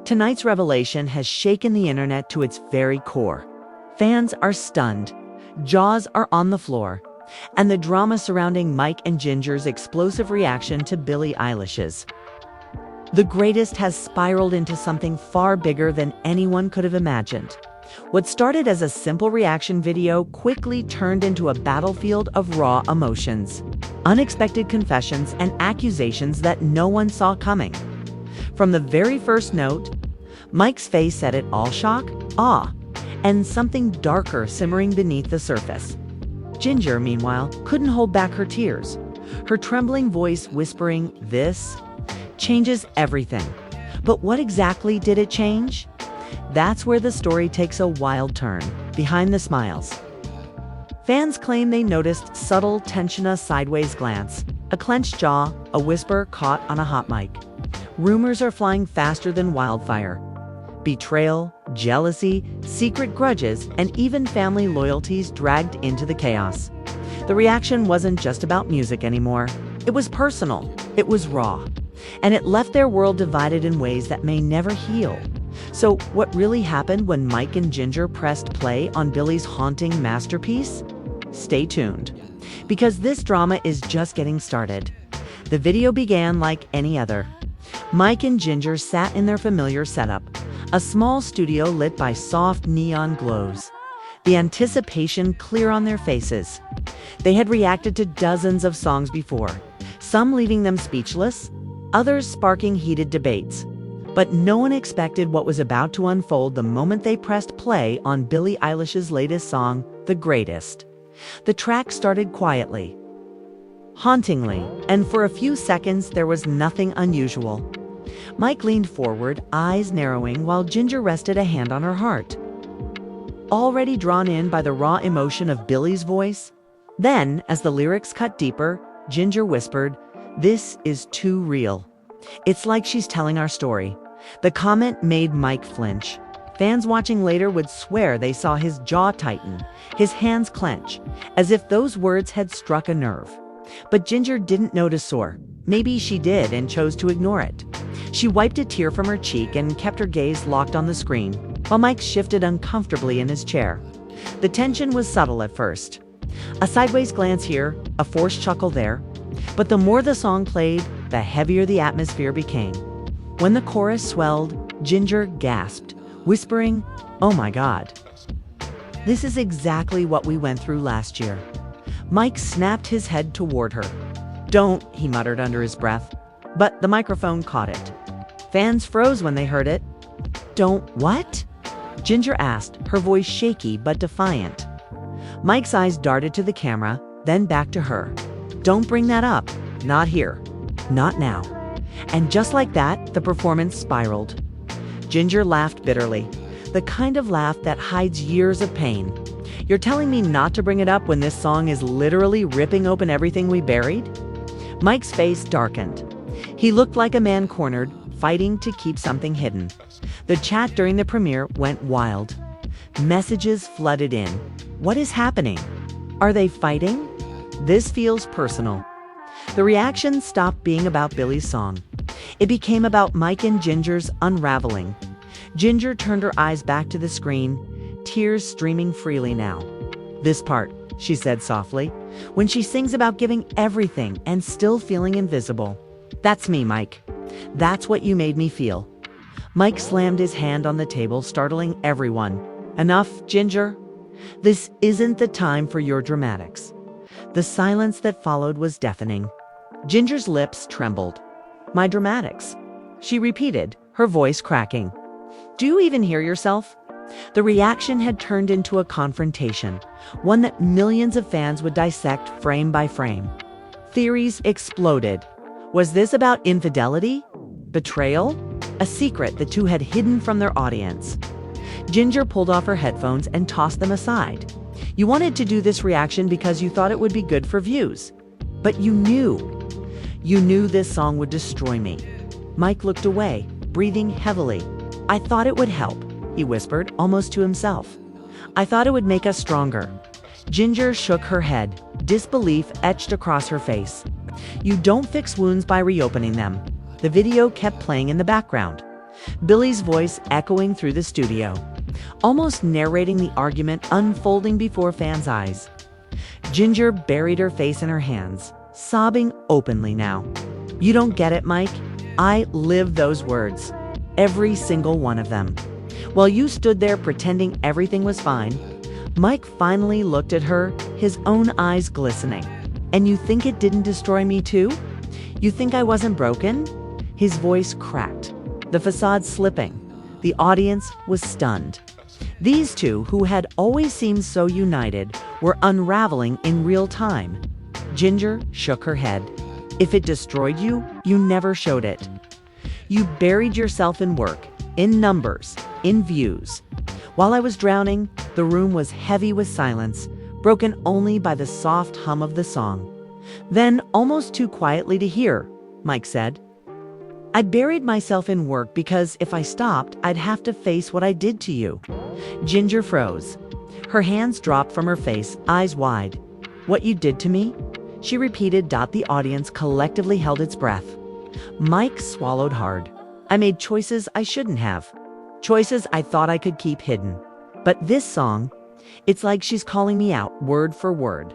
Tonight's revelation has shaken the internet to its very core. Fans are stunned, jaws are on the floor, and the drama surrounding Mike and Ginger's explosive reaction to Billie Eilish's The Greatest has spiraled into something far bigger than anyone could have imagined. What started as a simple reaction video quickly turned into a battlefield of raw emotions, unexpected confessions, and accusations that no one saw coming. From the very first note, Mike's face said it all: shock, awe, and something darker simmering beneath the surface. Ginger, meanwhile, couldn't hold back her tears, her trembling voice whispering, "This changes everything." But what exactly did it change? That's where the story takes a wild turn, behind the smiles. Fans claim they noticed subtle tension, a sideways glance, a clenched jaw, a whisper caught on a hot mic. Rumors are flying faster than wildfire. Betrayal, jealousy, secret grudges, and even family loyalties dragged into the chaos. The reaction wasn't just about music anymore. It was personal, it was raw, and it left their world divided in ways that may never heal. So what really happened when Mike and Ginger pressed play on Billie's haunting masterpiece? Stay tuned, because this drama is just getting started. The video began like any other. Mike and Ginger sat in their familiar setup, a small studio lit by soft neon glows, the anticipation clear on their faces. They had reacted to dozens of songs before, some leaving them speechless, others sparking heated debates. But no one expected what was about to unfold the moment they pressed play on Billie Eilish's latest song, The Greatest. The track started quietly, hauntingly, and for a few seconds there was nothing unusual. Mike leaned forward, eyes narrowing, while Ginger rested a hand on her heart, already drawn in by the raw emotion of Billie's voice. Then, as the lyrics cut deeper, Ginger whispered, "This is too real. It's like she's telling our story." The comment made Mike flinch. Fans watching later would swear they saw his jaw tighten, his hands clench, as if those words had struck a nerve. But Ginger didn't notice sore. Maybe she did and chose to ignore it. She wiped a tear from her cheek and kept her gaze locked on the screen, while Mike shifted uncomfortably in his chair. The tension was subtle at first. A sideways glance here, a forced chuckle there. But the more the song played, the heavier the atmosphere became. When the chorus swelled, Ginger gasped, whispering, "Oh my God. This is exactly what we went through last year." Mike snapped his head toward her. "Don't," he muttered under his breath. But the microphone caught it. Fans froze when they heard it. "Don't what?" Ginger asked, her voice shaky but defiant. Mike's eyes darted to the camera, then back to her. "Don't bring that up. Not here. Not now." And just like that, the performance spiraled. Ginger laughed bitterly, the kind of laugh that hides years of pain. "You're telling me not to bring it up when this song is literally ripping open everything we buried?" Mike's face darkened. He looked like a man cornered, fighting to keep something hidden. The chat during the premiere went wild. Messages flooded in. "What is happening? Are they fighting? This feels personal." The reaction stopped being about Billie's song. It became about Mike and Ginger's unraveling. Ginger turned her eyes back to the screen, tears streaming freely now. "This part," she said softly, "when she sings about giving everything and still feeling invisible. That's me, Mike. That's what you made me feel." Mike slammed his hand on the table, startling everyone. "Enough, Ginger. This isn't the time for your dramatics." The silence that followed was deafening. Ginger's lips trembled. "My dramatics," she repeated, her voice cracking. "Do you even hear yourself?" The reaction had turned into a confrontation, one that millions of fans would dissect frame by frame. Theories exploded. Was this about infidelity? Betrayal? A secret the two had hidden from their audience? Ginger pulled off her headphones and tossed them aside. "You wanted to do this reaction because you thought it would be good for views. But you knew this song would destroy me." Mike looked away, breathing heavily. "I thought it would help," he whispered, almost to himself. "I thought it would make us stronger." Ginger shook her head, disbelief etched across her face. "You don't fix wounds by reopening them." The video kept playing in the background. Billie's voice echoing through the studio, almost narrating the argument unfolding before fans' eyes. Ginger buried her face in her hands, sobbing openly now. "You don't get it, Mike. I lived those words. Every single one of them." While you stood there pretending everything was fine, Mike finally looked at her, his own eyes glistening. "And you think it didn't destroy me too? You think I wasn't broken?" His voice cracked, the facade slipping. The audience was stunned. These two, who had always seemed so united, were unraveling in real time. Ginger shook her head. "If it destroyed you, you never showed it. You buried yourself in work, in numbers, in views. While I was drowning, the room was heavy with silence, broken only by the soft hum of the song." Then, almost too quietly to hear, Mike said, "I buried myself in work because if I stopped, I'd have to face what I did to you." Ginger froze. Her hands dropped from her face, eyes wide. "What you did to me?" she repeated. The audience collectively held its breath. Mike swallowed hard. "I made choices I shouldn't have. Choices I thought I could keep hidden. But this song, it's like she's calling me out word for word."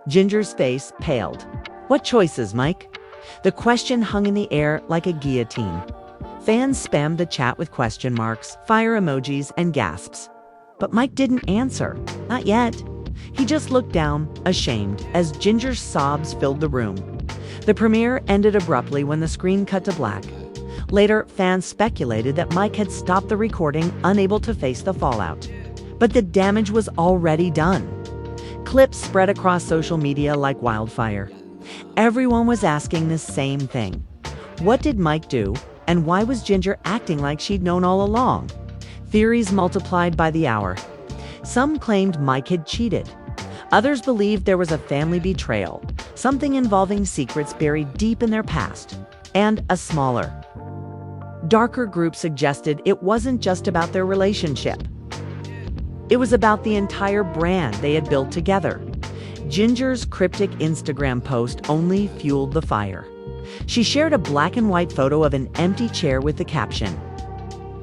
Ginger's face paled. "What choices, Mike?" The question hung in the air like a guillotine. Fans spammed the chat with question marks, fire emojis, and gasps. But Mike didn't answer. Not yet. He just looked down, ashamed, as Ginger's sobs filled the room. The premiere ended abruptly when the screen cut to black. Later, fans speculated that Mike had stopped the recording, unable to face the fallout. But the damage was already done. Clips spread across social media like wildfire. Everyone was asking the same thing. What did Mike do, and why was Ginger acting like she'd known all along? Theories multiplied by the hour. Some claimed Mike had cheated. Others believed there was a family betrayal, something involving secrets buried deep in their past. And a smaller, darker group suggested it wasn't just about their relationship. It was about the entire brand they had built together. Ginger's cryptic Instagram post only fueled the fire. She shared a black and white photo of an empty chair with the caption,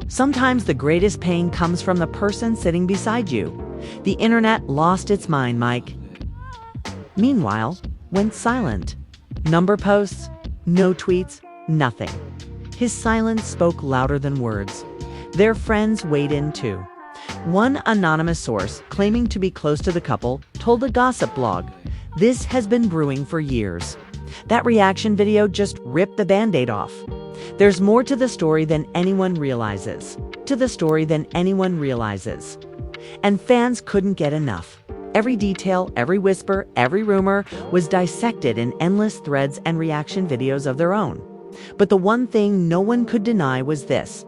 "Sometimes the greatest pain comes from the person sitting beside you." The internet lost its mind, Mike. Meanwhile, went silent. Number posts, no tweets, nothing. His silence spoke louder than words. Their friends weighed in too. One anonymous source, claiming to be close to the couple, told a gossip blog, "This has been brewing for years. That reaction video just ripped the Band-Aid off. There's more to the story than anyone realizes. And fans couldn't get enough. Every detail, every whisper, every rumor was dissected in endless threads and reaction videos of their own. But the one thing no one could deny was this.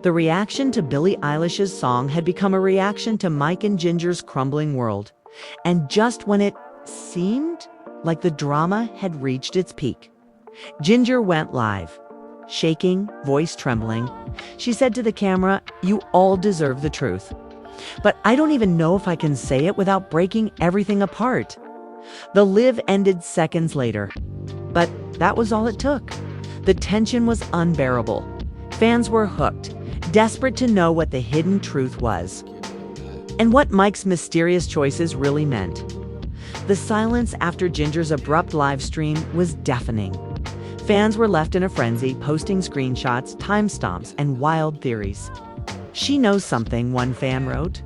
The reaction to Billie Eilish's song had become a reaction to Mike and Ginger's crumbling world. And just when it seemed like the drama had reached its peak, Ginger went live. Shaking, voice trembling, she said to the camera, "You all deserve the truth. But I don't even know if I can say it without breaking everything apart." The live ended seconds later. But that was all it took. The tension was unbearable. Fans were hooked, desperate to know what the hidden truth was. And what Mike's mysterious choices really meant. The silence after Ginger's abrupt live stream was deafening. Fans were left in a frenzy, posting screenshots, timestamps, and wild theories. "She knows something," one fan wrote.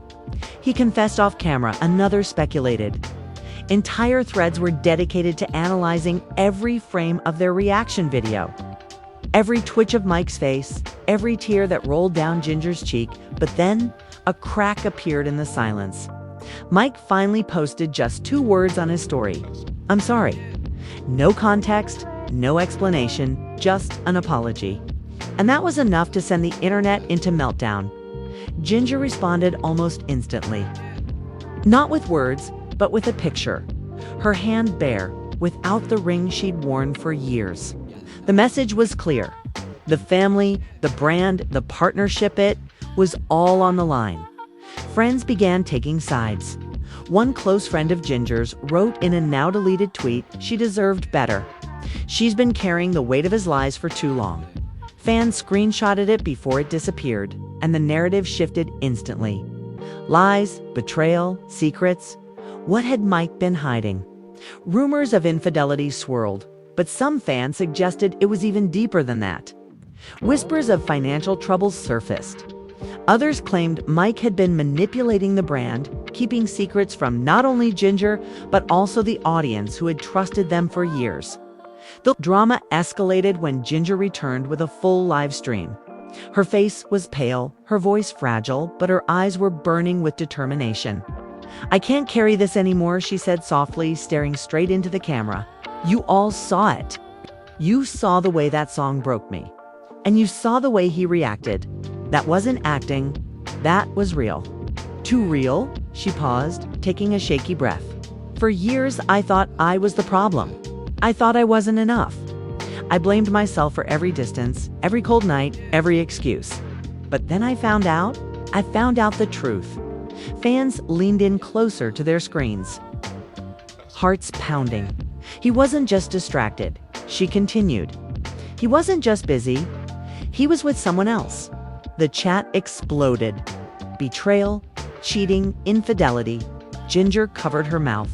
"He confessed off camera," another speculated. Entire threads were dedicated to analyzing every frame of their reaction video. Every twitch of Mike's face, every tear that rolled down Ginger's cheek, but then a crack appeared in the silence. Mike finally posted just 2 words on his story. "I'm sorry." No context, no explanation, just an apology. And that was enough to send the internet into meltdown. Ginger responded almost instantly. Not with words, but with a picture. Her hand bare, without the ring she'd worn for years. The message was clear. The family, the brand, the partnership, it was all on the line. Friends began taking sides. One close friend of Ginger's wrote in a now-deleted tweet she deserved better. "She's been carrying the weight of his lies for too long." Fans screenshotted it before it disappeared, and the narrative shifted instantly. Lies, betrayal, secrets. What had Mike been hiding? Rumors of infidelity swirled, but some fans suggested it was even deeper than that. Whispers of financial troubles surfaced. Others claimed Mike had been manipulating the brand, keeping secrets from not only Ginger, but also the audience who had trusted them for years. The drama escalated when Ginger returned with a full live stream. Her face was pale, her voice fragile, but her eyes were burning with determination. "I can't carry this anymore," she said softly, staring straight into the camera. "You all saw it. You saw the way that song broke me. And you saw the way he reacted. That wasn't acting. That was real." "Too real?" She paused, taking a shaky breath. "For years, I thought I was the problem. I thought I wasn't enough. I blamed myself for every distance, every cold night, every excuse. But then I found out the truth." Fans leaned in closer to their screens, hearts pounding. "He wasn't just distracted," she continued. "He wasn't just busy. He was with someone else." The chat exploded. Betrayal, cheating, infidelity. Ginger covered her mouth,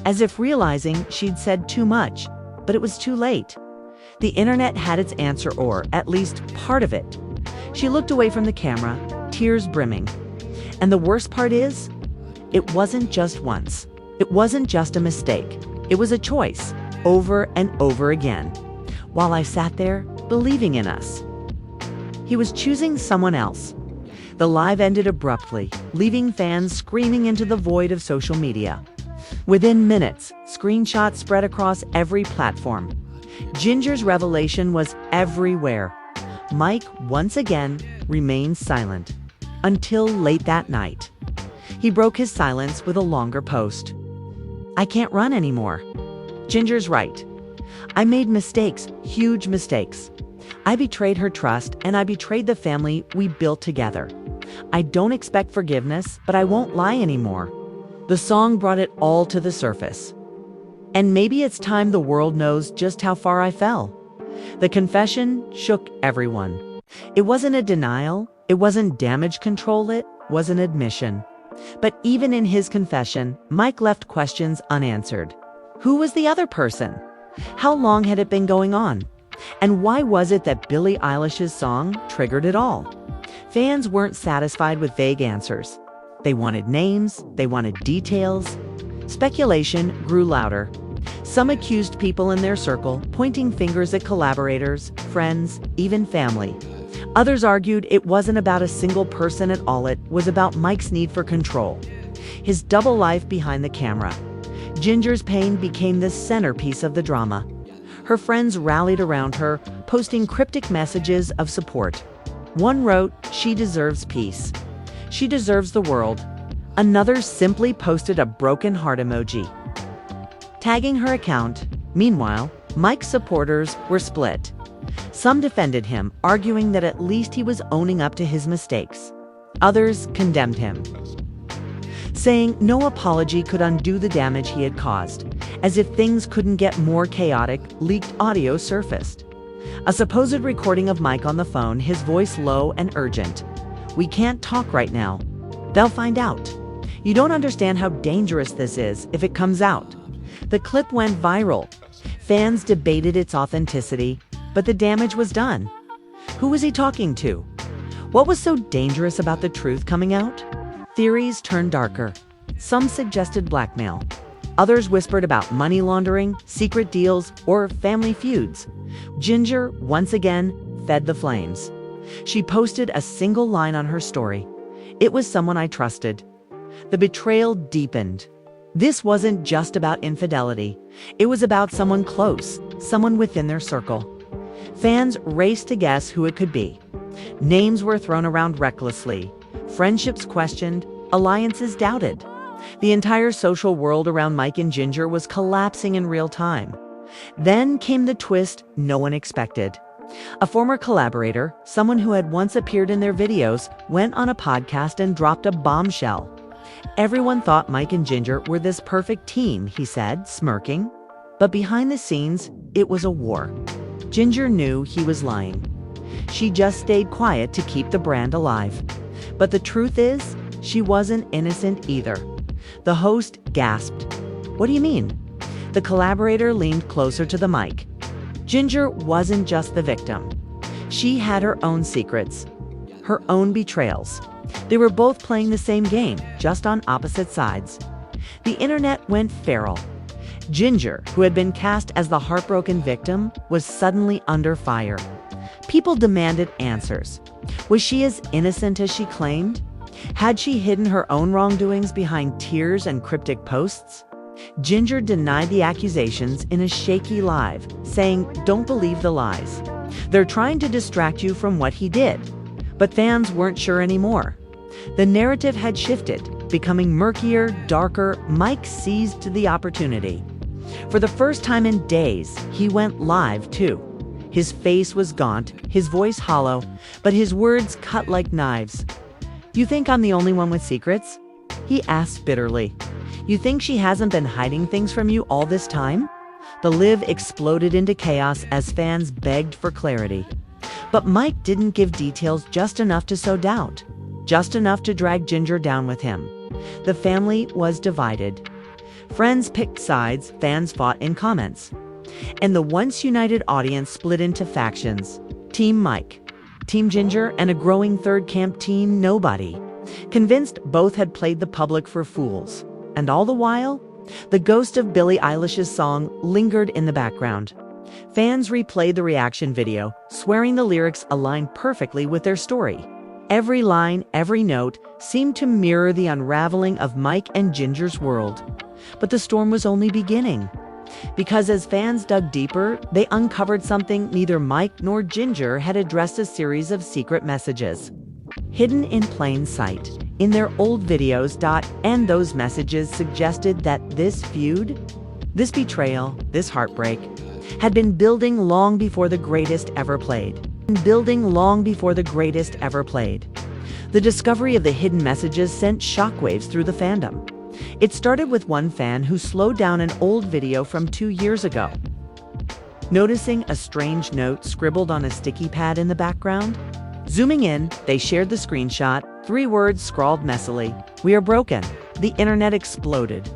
as if realizing she'd said too much, but it was too late. The internet had its answer, or at least part of it. She looked away from the camera, tears brimming. And the worst part is, it wasn't just once. It wasn't just a mistake. It was a choice, over and over again. While I sat there, believing in us. He was choosing someone else. The live ended abruptly, leaving fans screaming into the void of social media. Within minutes, screenshots spread across every platform. Ginger's revelation was everywhere. Mike, once again, remained silent. Until late that night. He broke his silence with a longer post. "I can't run anymore. Ginger's right. I made mistakes, huge mistakes. I betrayed her trust, and I betrayed the family we built together. I don't expect forgiveness, but I won't lie anymore." The song brought it all to the surface. "And maybe it's time the world knows just how far I fell." The confession shook everyone. It wasn't a denial, it wasn't damage control, it was an admission. But even in his confession, Mike left questions unanswered. Who was the other person? How long had it been going on? And why was it that Billie Eilish's song triggered it all? Fans weren't satisfied with vague answers. They wanted names, they wanted details. Speculation grew louder. Some accused people in their circle, pointing fingers at collaborators, friends, even family. Others argued it wasn't about a single person at all, it was about Mike's need for control. His double life behind the camera. Ginger's pain became the centerpiece of the drama. Her friends rallied around her, posting cryptic messages of support. One wrote, "She deserves peace. She deserves the world." Another simply posted a broken heart emoji, tagging her account. Meanwhile, Mike's supporters were split. Some defended him, arguing that at least he was owning up to his mistakes. Others condemned him, saying no apology could undo the damage he had caused. As if things couldn't get more chaotic, leaked audio surfaced. A supposed recording of Mike on the phone, his voice low and urgent. "We can't talk right now. They'll find out. You don't understand how dangerous this is if it comes out." The clip went viral. Fans debated its authenticity, but the damage was done. Who was he talking to? What was so dangerous about the truth coming out? Theories turned darker. Some suggested blackmail. Others whispered about money laundering, secret deals, or family feuds. Ginger, once again, fed the flames. She posted a single line on her story. "It was someone I trusted." The betrayal deepened. This wasn't just about infidelity. It was about someone close, someone within their circle. Fans raced to guess who it could be. Names were thrown around recklessly. Friendships questioned, alliances doubted. The entire social world around Mike and Ginger was collapsing in real time. Then came the twist no one expected. A former collaborator, someone who had once appeared in their videos, went on a podcast and dropped a bombshell. "Everyone thought Mike and Ginger were this perfect team," he said, smirking. But behind the scenes, it was a war. Ginger knew he was lying. She just stayed quiet to keep the brand alive. But the truth is, she wasn't innocent either. The host gasped. "What do you mean?" The collaborator leaned closer to the mic. Ginger wasn't just the victim. She had her own secrets, her own betrayals. They were both playing the same game, just on opposite sides. The internet went feral. Ginger, who had been cast as the heartbroken victim, was suddenly under fire. People demanded answers. Was she as innocent as she claimed? Had she hidden her own wrongdoings behind tears and cryptic posts? Ginger denied the accusations in a shaky live, saying, "Don't believe the lies. They're trying to distract you from what he did." But fans weren't sure anymore. The narrative had shifted, becoming murkier, darker. Mike seized the opportunity. For the first time in days, he went live too. His face was gaunt, his voice hollow, but his words cut like knives. "You think I'm the only one with secrets?" he asked bitterly. "You think she hasn't been hiding things from you all this time?" The live exploded into chaos as fans begged for clarity. But Mike didn't give details, just enough to sow doubt, just enough to drag Ginger down with him. The family was divided. Friends picked sides, fans fought in comments. And the once united audience split into factions. Team Mike, Team Ginger, and a growing third camp, Team Nobody, convinced both had played the public for fools. And all the while, the ghost of Billie Eilish's song lingered in the background. Fans replayed the reaction video, swearing the lyrics aligned perfectly with their story. Every line, every note seemed to mirror the unraveling of Mike and Ginger's world. But the storm was only beginning. Because as fans dug deeper, they uncovered something neither Mike nor Ginger had addressed: a series of secret messages. Hidden in plain sight, in their old videos. And those messages suggested that this feud, this betrayal, this heartbreak, had been building long before the greatest ever played. The discovery of the hidden messages sent shockwaves through the fandom. It started with one fan who slowed down an old video from 2 years ago. Noticing a strange note scribbled on a sticky pad in the background, zooming in, they shared the screenshot, 3 words scrawled messily: "We are broken." The internet exploded.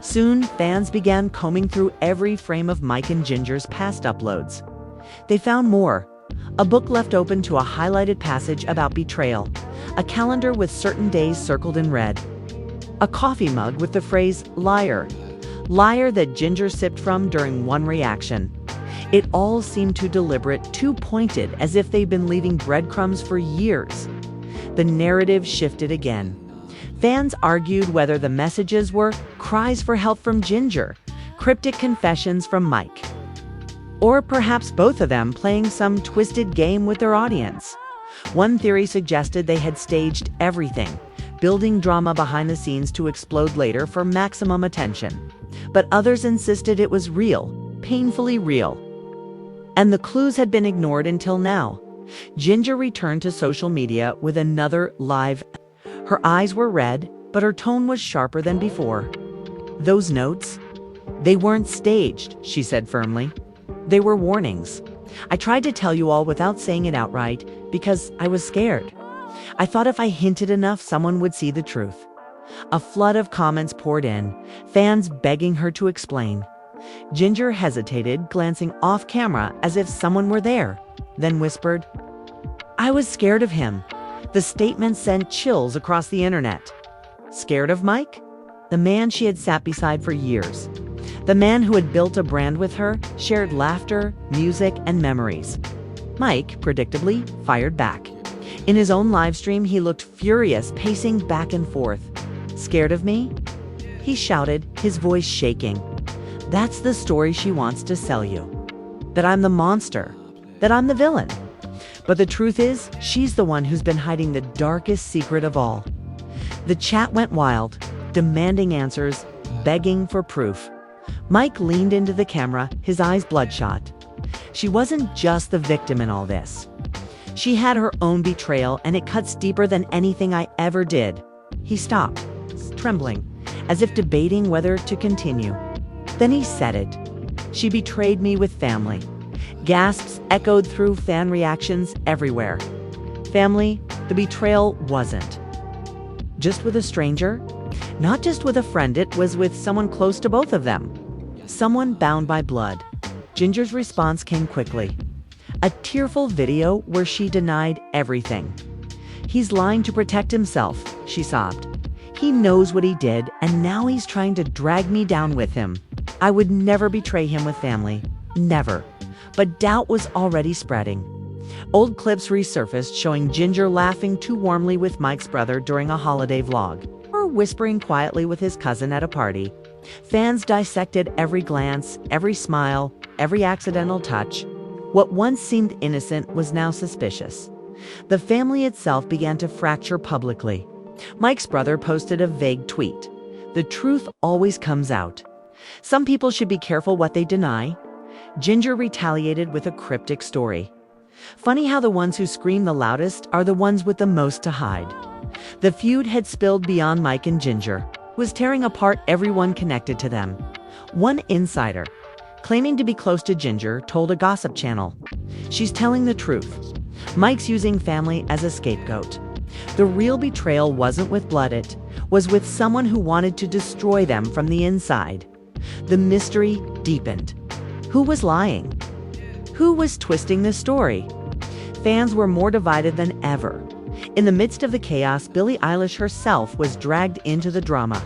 Soon, fans began combing through every frame of Mike and Ginger's past uploads. They found more: a book left open to a highlighted passage about betrayal, a calendar with certain days circled in red, a coffee mug with the phrase "liar," that Ginger sipped from during one reaction. It all seemed too deliberate, too pointed, as if they'd been leaving breadcrumbs for years. The narrative shifted again. Fans argued whether the messages were cries for help from Ginger, cryptic confessions from Mike, or perhaps both of them playing some twisted game with their audience. One theory suggested they had staged everything, building drama behind the scenes to explode later for maximum attention. But others insisted it was real, painfully real. And the clues had been ignored until now. Ginger returned to social media with another live. Her eyes were red, but her tone was sharper than before. "Those notes, they weren't staged," she said firmly. "They were warnings. I tried to tell you all without saying it outright because I was scared. I thought if I hinted enough, someone would see the truth." A flood of comments poured in, fans begging her to explain. Ginger hesitated, glancing off camera as if someone were there, then whispered, "I was scared of him." The statement sent chills across the internet. Scared of Mike? The man she had sat beside for years. The man who had built a brand with her, shared laughter, music, and memories. Mike, predictably, fired back. In his own livestream, he looked furious, pacing back and forth. "Scared of me?" he shouted, his voice shaking. "That's the story she wants to sell you. That I'm the monster. That I'm the villain. But the truth is, she's the one who's been hiding the darkest secret of all." The chat went wild, demanding answers, begging for proof. Mike leaned into the camera, his eyes bloodshot. She wasn't just the victim in all this. She had her own betrayal, and it cuts deeper than anything I ever did. He stopped, trembling, as if debating whether to continue. Then he said it. "She betrayed me with family. Gasps echoed through fan reactions everywhere. Family, the betrayal wasn't just with a stranger, not just with a friend, it was with someone close to both of them. Someone bound by blood. Ginger's response came quickly. A tearful video where she denied everything. "He's lying to protect himself," she sobbed. "He knows what he did, and now he's trying to drag me down with him. I would never betray him with family. Never." But doubt was already spreading. Old clips resurfaced showing Ginger laughing too warmly with Mike's brother during a holiday vlog, or whispering quietly with his cousin at a party. Fans dissected every glance, every smile, every accidental touch. What once seemed innocent was now suspicious. The family itself began to fracture publicly. Mike's brother posted a vague tweet. "The truth always comes out. Some people should be careful what they deny." Ginger retaliated with a cryptic story. "Funny how the ones who scream the loudest are the ones with the most to hide." The feud had spilled beyond Mike and Ginger, who was tearing apart everyone connected to them. One insider, claiming to be close to Ginger, told a gossip channel, "She's telling the truth. Mike's using family as a scapegoat." The real betrayal wasn't with blood, it was with someone who wanted to destroy them from the inside. The mystery deepened. Who was lying? Who was twisting the story? Fans were more divided than ever. In the midst of the chaos, Billie Eilish herself was dragged into the drama.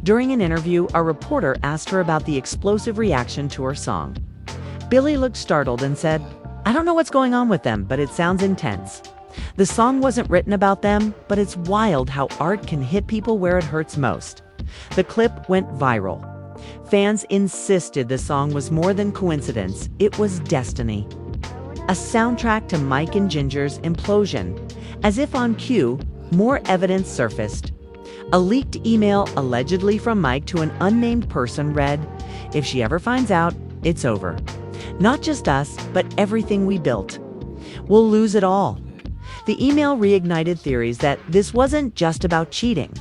During an interview, a reporter asked her about the explosive reaction to her song. Billie looked startled and said, "I don't know what's going on with them, but it sounds intense. The song wasn't written about them, but it's wild how art can hit people where it hurts most." The clip went viral. Fans insisted the song was more than coincidence, it was destiny. A soundtrack to Mike and Ginger's implosion. As if on cue, more evidence surfaced. A leaked email allegedly from Mike to an unnamed person read, "If she ever finds out, it's over. Not just us, but everything we built. We'll lose it all." The email reignited theories that this wasn't just about cheating.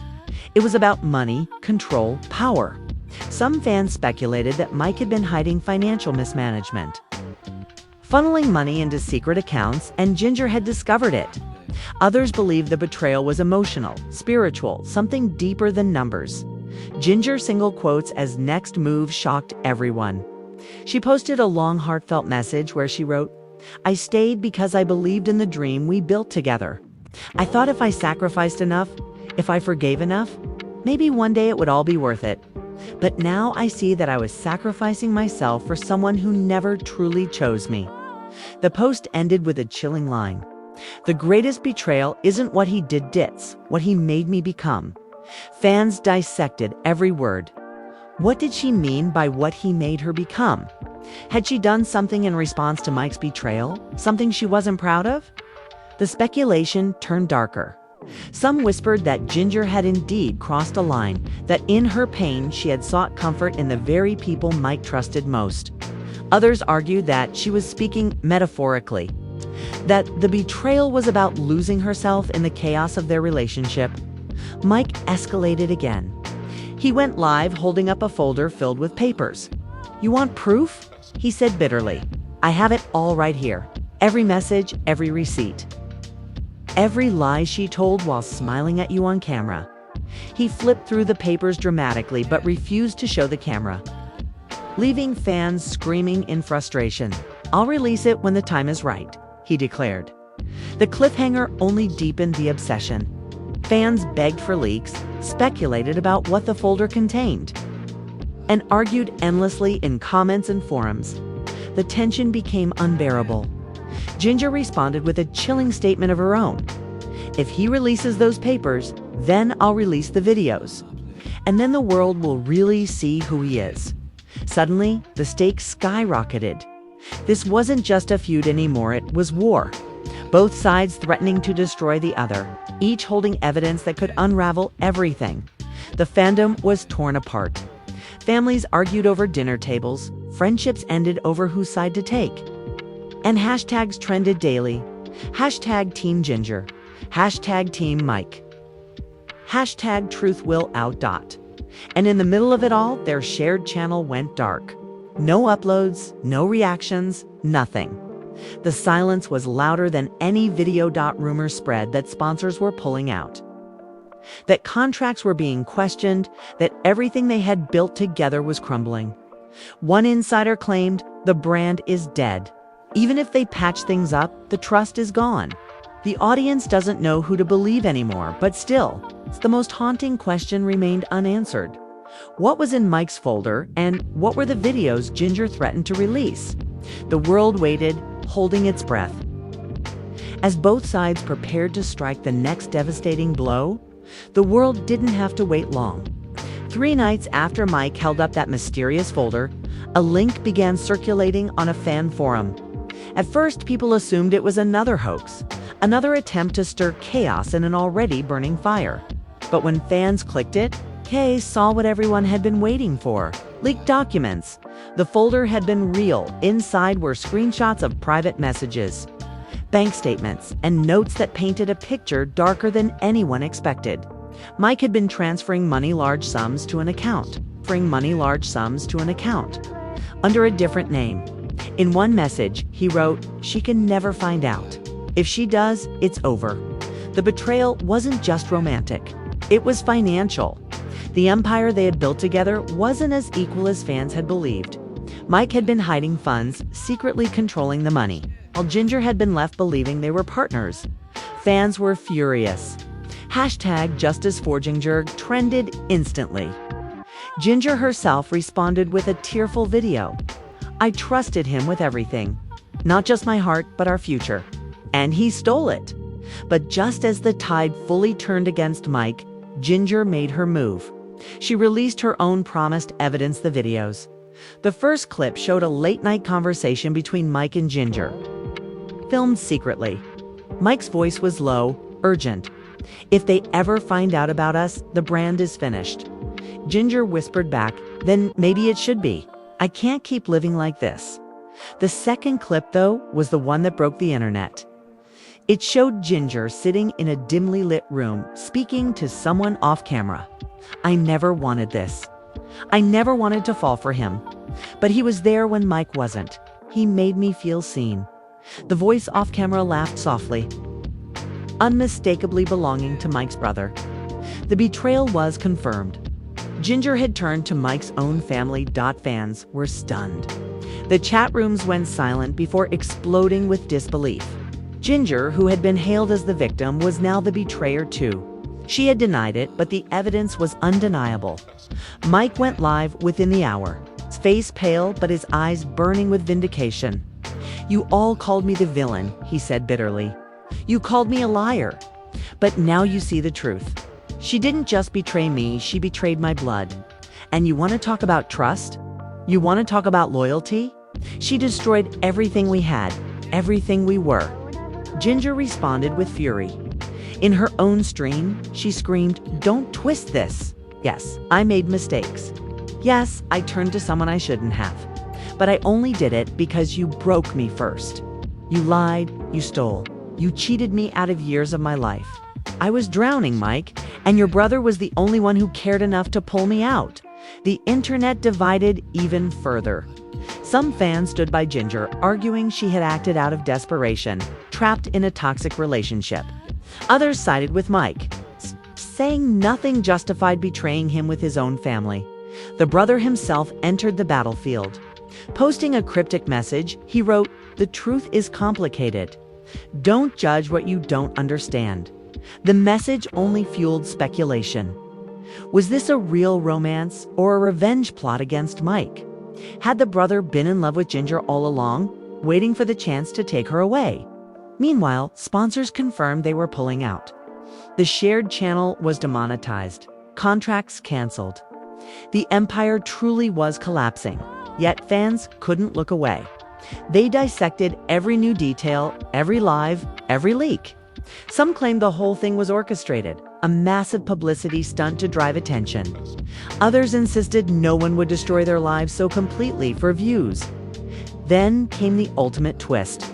It was about money, control, power. Some fans speculated that Mike had been hiding financial mismanagement, funneling money into secret accounts, and Ginger had discovered it. Others believed the betrayal was emotional, spiritual, something deeper than numbers. Ginger's single quotes as next move shocked everyone. She posted a long, heartfelt message where she wrote, "I stayed because I believed in the dream we built together. I thought if I sacrificed enough, if I forgave enough, maybe one day it would all be worth it. But now I see that I was sacrificing myself for someone who never truly chose me." The post ended with a chilling line. "The greatest betrayal isn't what he did, it's what he made me become." Fans dissected every word. What did she mean by what he made her become? Had she done something in response to Mike's betrayal? Something she wasn't proud of? The speculation turned darker. Some whispered that Ginger had indeed crossed a line, that in her pain she had sought comfort in the very people Mike trusted most. Others argued that she was speaking metaphorically, that the betrayal was about losing herself in the chaos of their relationship. Mike escalated again. He went live holding up a folder filled with papers. "You want proof?" he said bitterly. "I have it all right here. Every message, every receipt. Every lie she told while smiling at you on camera." He flipped through the papers dramatically but refused to show the camera, leaving fans screaming in frustration. "I'll release it when the time is right," he declared. The cliffhanger only deepened the obsession. Fans begged for leaks, speculated about what the folder contained, and argued endlessly in comments and forums. The tension became unbearable. Ginger responded with a chilling statement of her own. "If he releases those papers, then I'll release the videos. And then the world will really see who he is." Suddenly, the stakes skyrocketed. This wasn't just a feud anymore, it was war. Both sides threatening to destroy the other, each holding evidence that could unravel everything. The fandom was torn apart. Families argued over dinner tables, friendships ended over whose side to take. And hashtags trended daily. Hashtag Team Ginger. Hashtag Team Mike. Hashtag Truth Will Out. And in the middle of it all, their shared channel went dark. No uploads, no reactions, nothing. The silence was louder than any video. Rumors spread that sponsors were pulling out, that contracts were being questioned, that everything they had built together was crumbling. One insider claimed the brand is dead. Even if they patch things up, the trust is gone. The audience doesn't know who to believe anymore, but still, the most haunting question remained unanswered. What was in Mike's folder, and what were the videos Ginger threatened to release? The world waited, holding its breath. As both sides prepared to strike the next devastating blow, the world didn't have to wait long. 3 nights after Mike held up that mysterious folder, a link began circulating on a fan forum. At first, people assumed it was another hoax, another attempt to stir chaos in an already burning fire. But when fans clicked it, Kay saw what everyone had been waiting for: leaked documents. The folder had been real. Inside were screenshots of private messages, bank statements, and notes that painted a picture darker than anyone expected. Mike had been transferring large sums to an account, under a different name. In one message, he wrote, "She can never find out. If she does, it's over." The betrayal wasn't just romantic. It was financial. The empire they had built together wasn't as equal as fans had believed. Mike had been hiding funds, secretly controlling the money, while Ginger had been left believing they were partners. Fans were furious. #JusticeForGinger trended instantly. Ginger herself responded with a tearful video. "I trusted him with everything. Not just my heart, but our future. And he stole it." But just as the tide fully turned against Mike, Ginger made her move. She released her own promised evidence, the videos. The first clip showed a late-night conversation between Mike and Ginger, filmed secretly. Mike's voice was low, urgent. "If they ever find out about us, the brand is finished." Ginger whispered back, "Then maybe it should be. I can't keep living like this." The second clip, though, was the one that broke the internet. It showed Ginger sitting in a dimly lit room, speaking to someone off camera. "I never wanted this. I never wanted to fall for him. But he was there when Mike wasn't. He made me feel seen." The voice off camera laughed softly, unmistakably belonging to Mike's brother. The betrayal was confirmed. Ginger had turned to Mike's own family. Fans were stunned. The chat rooms went silent before exploding with disbelief. Ginger, who had been hailed as the victim, was now the betrayer too. She had denied it, but the evidence was undeniable. Mike went live within the hour, his face pale but his eyes burning with vindication. "You all called me the villain," he said bitterly. "You called me a liar. But now you see the truth. She didn't just betray me, she betrayed my blood. And you want to talk about trust? You want to talk about loyalty? She destroyed everything we had, everything we were." Ginger responded with fury. In her own stream, she screamed, "Don't twist this. Yes, I made mistakes. Yes, I turned to someone I shouldn't have. But I only did it because you broke me first. You lied, you stole, you cheated me out of years of my life. I was drowning, Mike, and your brother was the only one who cared enough to pull me out." The internet divided even further. Some fans stood by Ginger, arguing she had acted out of desperation, trapped in a toxic relationship. Others sided with Mike, saying nothing justified betraying him with his own family. The brother himself entered the battlefield. Posting a cryptic message, he wrote, "The truth is complicated. Don't judge what you don't understand." The message only fueled speculation. Was this a real romance or a revenge plot against Mike? Had the brother been in love with Ginger all along, waiting for the chance to take her away? Meanwhile, sponsors confirmed they were pulling out. The shared channel was demonetized, contracts canceled. The empire truly was collapsing, yet fans couldn't look away. They dissected every new detail, every live, every leak. Some claimed the whole thing was orchestrated, a massive publicity stunt to drive attention. Others insisted no one would destroy their lives so completely for views. Then came the ultimate twist.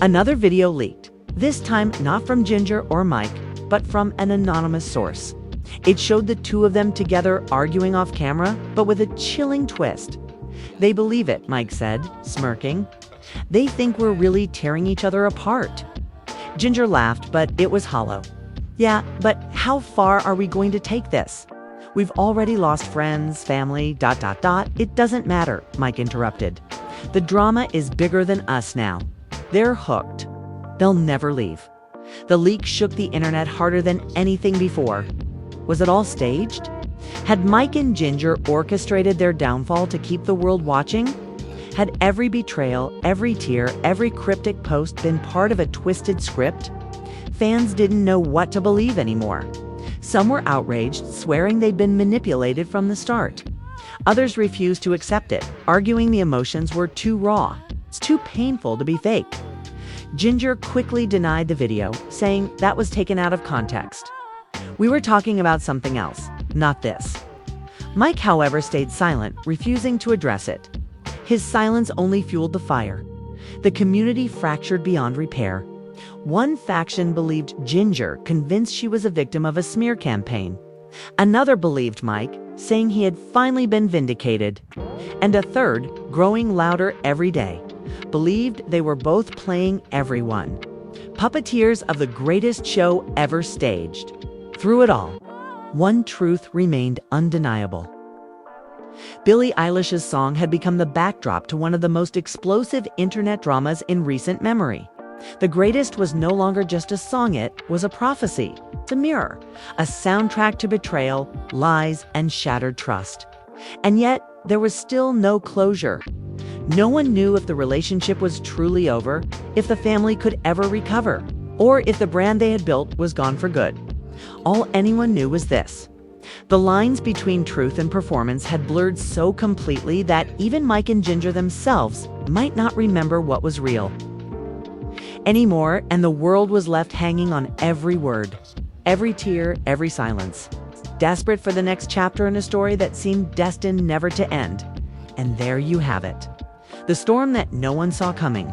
Another video leaked, this time not from Ginger or Mike, but from an anonymous source. It showed the two of them together arguing off camera, but with a chilling twist. They believe it, Mike said, smirking. They think we're really tearing each other apart. Ginger laughed, but it was hollow. Yeah, but how far are we going to take this? We've already lost friends, family, ... It doesn't matter, Mike interrupted. The drama is bigger than us now. They're hooked. They'll never leave. The leak shook the internet harder than anything before. Was it all staged? Had Mike and Ginger orchestrated their downfall to keep the world watching? Had every betrayal, every tear, every cryptic post been part of a twisted script? Fans didn't know what to believe anymore. Some were outraged, swearing they'd been manipulated from the start. Others refused to accept it, arguing the emotions were too raw. It's too painful to be fake. Ginger quickly denied the video, saying that was taken out of context. We were talking about something else, not this. Mike, however, stayed silent, refusing to address it. His silence only fueled the fire. The community fractured beyond repair. One faction believed Ginger, convinced she was a victim of a smear campaign. Another believed Mike, saying he had finally been vindicated. And a third, growing louder every day, believed they were both playing everyone. Puppeteers of the greatest show ever staged. Through it all, one truth remained undeniable. Billie Eilish's song had become the backdrop to one of the most explosive internet dramas in recent memory. The Greatest was no longer just a song, it was a prophecy, a mirror, a soundtrack to betrayal, lies, and shattered trust. And yet, there was still no closure. No one knew if the relationship was truly over, if the family could ever recover, or if the brand they had built was gone for good. All anyone knew was this: the lines between truth and performance had blurred so completely that even Mike and Ginger themselves might not remember what was real anymore, and the world was left hanging on every word, every tear, every silence, desperate for the next chapter in a story that seemed destined never to end. And there you have it. The storm that no one saw coming.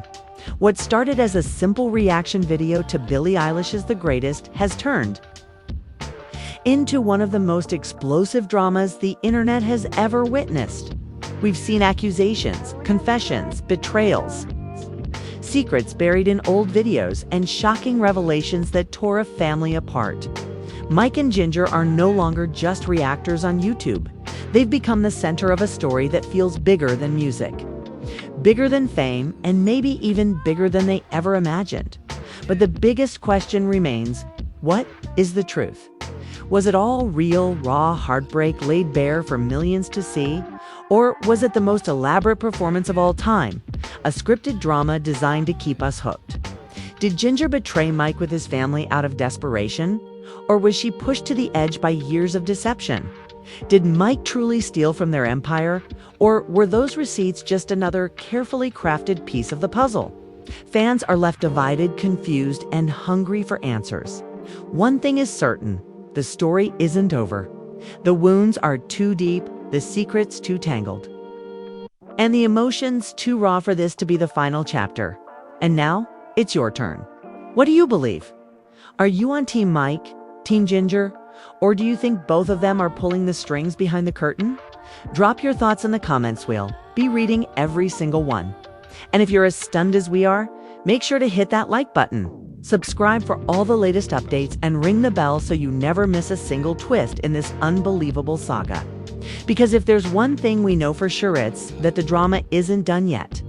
What started as a simple reaction video to Billie Eilish's The Greatest has turned into one of the most explosive dramas the internet has ever witnessed. We've seen accusations, confessions, betrayals, secrets buried in old videos, and shocking revelations that tore a family apart. Mike and Ginger are no longer just reactors on YouTube. They've become the center of a story that feels bigger than music, bigger than fame, and maybe even bigger than they ever imagined. But the biggest question remains: what is the truth? Was it all real, raw heartbreak laid bare for millions to see? Or was it the most elaborate performance of all time, a scripted drama designed to keep us hooked? Did Ginger betray Mike with his family out of desperation? Or was she pushed to the edge by years of deception? Did Mike truly steal from their empire? Or were those receipts just another carefully crafted piece of the puzzle? Fans are left divided, confused, and hungry for answers. One thing is certain: the story isn't over. The wounds are too deep, the secrets too tangled, and the emotions too raw for this to be the final chapter. And now, it's your turn. What do you believe? Are you on Team Mike, Team Ginger, or do you think both of them are pulling the strings behind the curtain? Drop your thoughts in the comments. We'll be reading every single one. And if you're as stunned as we are, make sure to hit that like button. Subscribe for all the latest updates and ring the bell so you never miss a single twist in this unbelievable saga. Because if there's one thing we know for sure, it's that the drama isn't done yet.